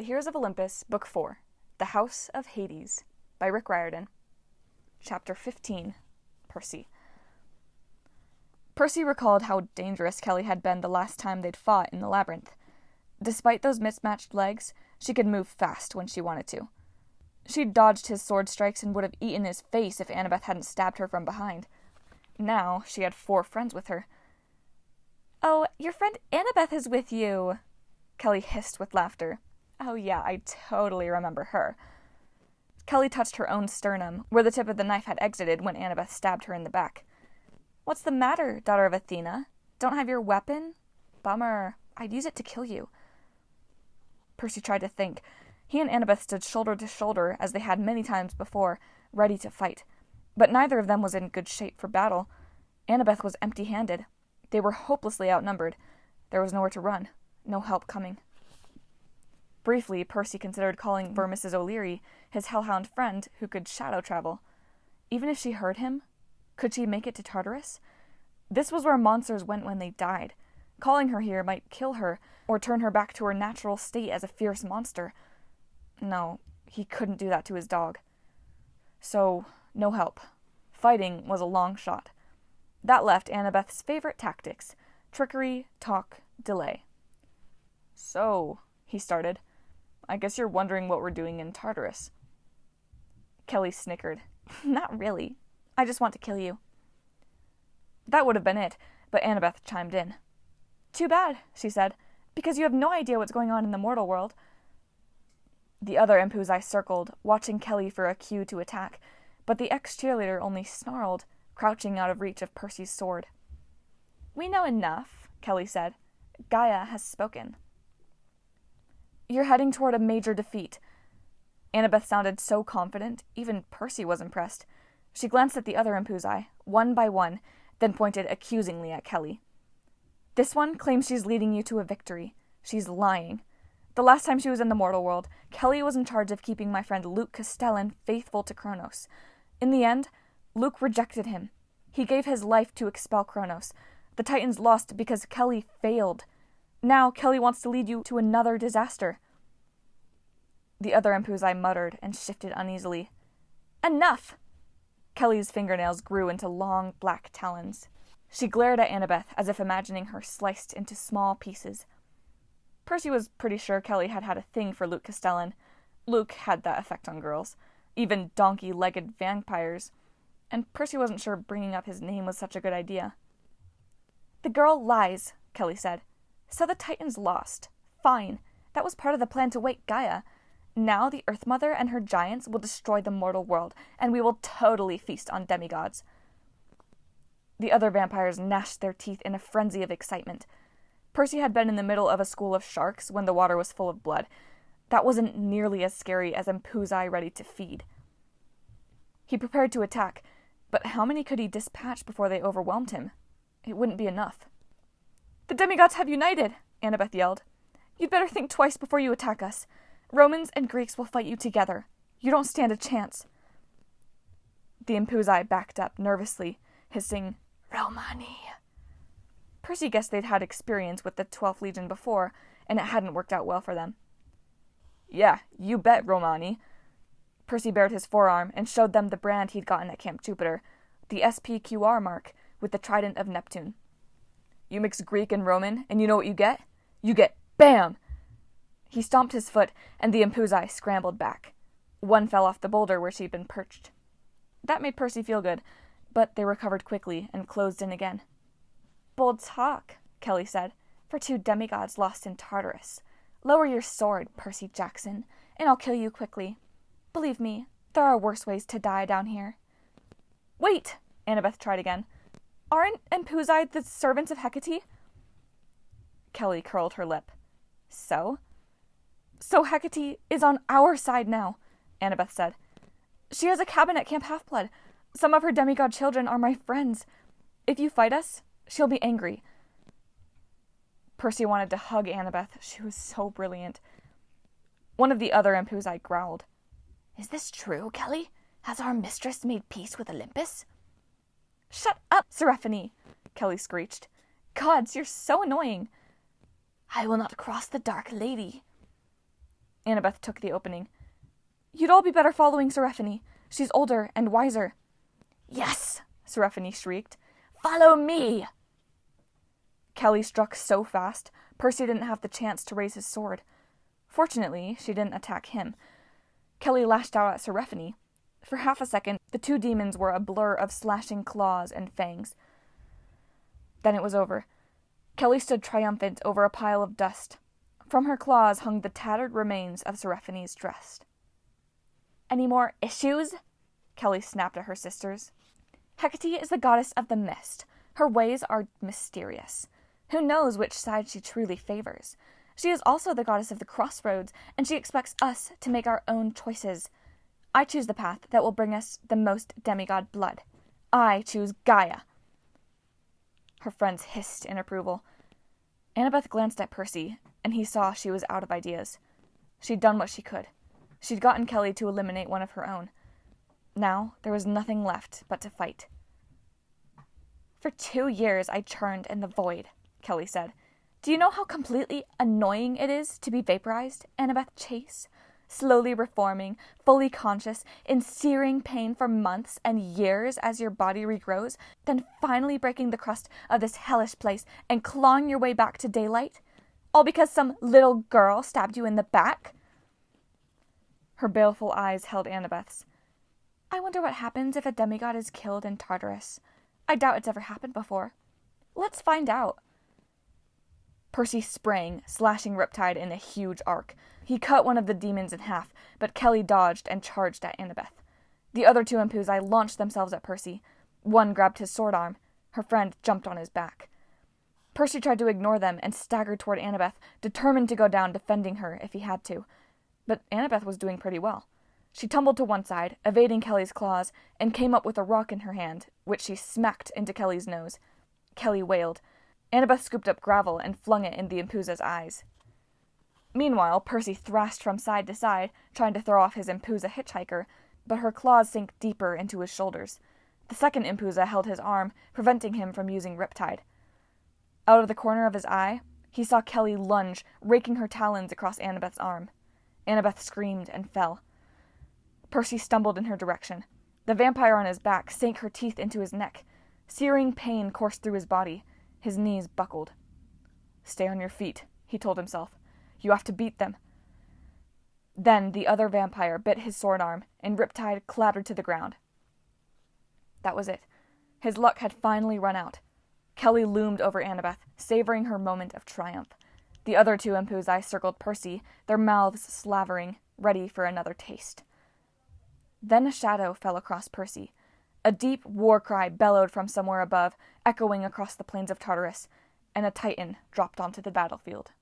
The Heroes of Olympus, Book 4, The House of Hades, by Rick Riordan. Chapter 15, Percy. Percy recalled how dangerous Kelli had been the last time they'd fought in the labyrinth. Despite those mismatched legs, she could move fast when she wanted to. She'd dodged his sword strikes and would have eaten his face if Annabeth hadn't stabbed her from behind. Now she had 4 friends with her. "Oh, your friend Annabeth is with you," Kelli hissed with laughter. Oh yeah, I totally remember her. Kelli touched her own sternum, where the tip of the knife had exited when Annabeth stabbed her in the back. "What's the matter, daughter of Athena? Don't have your weapon? Bummer. I'd use it to kill you." Percy tried to think. He and Annabeth stood shoulder to shoulder, as they had many times before, ready to fight. But neither of them was in good shape for battle. Annabeth was empty-handed. They were hopelessly outnumbered. There was nowhere to run. No help coming. Briefly, Percy considered calling for Mrs. O'Leary, his hellhound friend who could shadow travel. Even if she heard him, could she make it to Tartarus? This was where monsters went when they died. Calling her here might kill her, or turn her back to her natural state as a fierce monster. No, he couldn't do that to his dog. So, no help. Fighting was a long shot. That left Annabeth's favorite tactics: trickery, talk, delay. "So," he started, "I guess you're wondering what we're doing in Tartarus." Kelli snickered. "Not really. I just want to kill you." That would have been it, but Annabeth chimed in. "Too bad," she said, "because you have no idea what's going on in the mortal world." The other Impuzai circled, watching Kelli for a cue to attack, but the ex-cheerleader only snarled, crouching out of reach of Percy's sword. "We know enough," Kelli said. "Gaia has spoken." "You're heading toward a major defeat." Annabeth sounded so confident, even Percy was impressed. She glanced at the other Impuzai, one by one, then pointed accusingly at Kelli. "This one claims she's leading you to a victory. She's lying. The last time she was in the mortal world, Kelli was in charge of keeping my friend Luke Castellan faithful to Kronos. In the end, Luke rejected him. He gave his life to expel Kronos. The Titans lost because Kelli failed. Now Kelli wants to lead you to another disaster." The other Impuzai muttered and shifted uneasily. "Enough!" Kelli's fingernails grew into long, black talons. She glared at Annabeth as if imagining her sliced into small pieces. Percy was pretty sure Kelli had a thing for Luke Castellan. Luke had that effect on girls, even donkey-legged vampires, and Percy wasn't sure bringing up his name was such a good idea. "The girl lies," Kelli said. "So the Titans lost. Fine. That was part of the plan to wake Gaia. Now the Earth Mother and her giants will destroy the mortal world, and we will totally feast on demigods." The other vampires gnashed their teeth in a frenzy of excitement. Percy had been in the middle of a school of sharks when the water was full of blood. That wasn't nearly as scary as Impuzai ready to feed. He prepared to attack, but how many could he dispatch before they overwhelmed him? It wouldn't be enough. "The demigods have united!" Annabeth yelled. "You'd better think twice before you attack us. Romans and Greeks will fight you together. You don't stand a chance." The Impuzai backed up nervously, hissing, "Romani." Percy guessed they'd had experience with the 12th Legion before, and it hadn't worked out well for them. "Yeah, you bet, Romani." Percy bared his forearm and showed them the brand he'd gotten at Camp Jupiter, the SPQR mark with the trident of Neptune. "You mix Greek and Roman, and you know what you get? You get BAM!" He stomped his foot, and the Impuzai scrambled back. One fell off the boulder where she'd been perched. That made Percy feel good, but they recovered quickly and closed in again. "Bold talk," Kelli said, "for 2 demigods lost in Tartarus. Lower your sword, Percy Jackson, and I'll kill you quickly. Believe me, there are worse ways to die down here." "Wait!" Annabeth tried again. "Aren't Impuzai the servants of Hecate?" Kelli curled her lip. "So?" "So Hecate is on our side now," Annabeth said. "She has a cabin at Camp Half-Blood. Some of her demigod children are my friends. If you fight us, she'll be angry." Percy wanted to hug Annabeth. She was so brilliant. One of the other Impuzai growled. "Is this true, Kelli? Has our mistress made peace with Olympus?" "Shut up, Seraphine!" Kelli screeched. "Gods, you're so annoying." "I will not cross the Dark Lady." Annabeth took the opening. "You'd all be better following Seraphine. She's older and wiser." "Yes!" Seraphine shrieked. "Follow me!" Kelli struck so fast, Percy didn't have the chance to raise his sword. Fortunately, she didn't attack him. Kelli lashed out at Seraphine. For half a second, the two demons were a blur of slashing claws and fangs. Then it was over. Kelli stood triumphant over a pile of dust. From her claws hung the tattered remains of Seraphine's dress. "Any more issues?" Kelli snapped at her sisters. "Hecate is the goddess of the mist. Her ways are mysterious. Who knows which side she truly favors? She is also the goddess of the crossroads, and she expects us to make our own choices. I choose the path that will bring us the most demigod blood. I choose Gaia." Her friends hissed in approval. Annabeth glanced at Percy, and he saw she was out of ideas. She'd done what she could. She'd gotten Kelli to eliminate one of her own. Now there was nothing left but to fight. "For 2 years I churned in the void," Kelli said. "Do you know how completely annoying it is to be vaporized, Annabeth Chase? Slowly reforming, fully conscious, in searing pain for months and years as your body regrows, then finally breaking the crust of this hellish place and clawing your way back to daylight? All because some little girl stabbed you in the back?" Her baleful eyes held Annabeth's. "I wonder what happens if a demigod is killed in Tartarus. I doubt it's ever happened before. Let's find out." Percy sprang, slashing Riptide in a huge arc. He cut one of the demons in half, but Kelli dodged and charged at Annabeth. The other two Impuzi launched themselves at Percy. One grabbed his sword arm. Her friend jumped on his back. Percy tried to ignore them and staggered toward Annabeth, determined to go down defending her if he had to. But Annabeth was doing pretty well. She tumbled to one side, evading Kelli's claws, and came up with a rock in her hand, which she smacked into Kelli's nose. Kelli wailed. Annabeth scooped up gravel and flung it in the Impuza's eyes. Meanwhile, Percy thrashed from side to side, trying to throw off his Impuza hitchhiker, but her claws sank deeper into his shoulders. The second Impuza held his arm, preventing him from using Riptide. Out of the corner of his eye, he saw Kelli lunge, raking her talons across Annabeth's arm. Annabeth screamed and fell. Percy stumbled in her direction. The vampire on his back sank her teeth into his neck. Searing pain coursed through his body. His knees buckled. "Stay on your feet," he told himself. "You have to beat them." Then the other vampire bit his sword arm, and Riptide clattered to the ground. That was it. His luck had finally run out. Kelli loomed over Annabeth, savoring her moment of triumph. The other two Impuzi circled Percy, their mouths slavering, ready for another taste. Then a shadow fell across Percy. A deep war cry bellowed from somewhere above, echoing across the plains of Tartarus, and a Titan dropped onto the battlefield.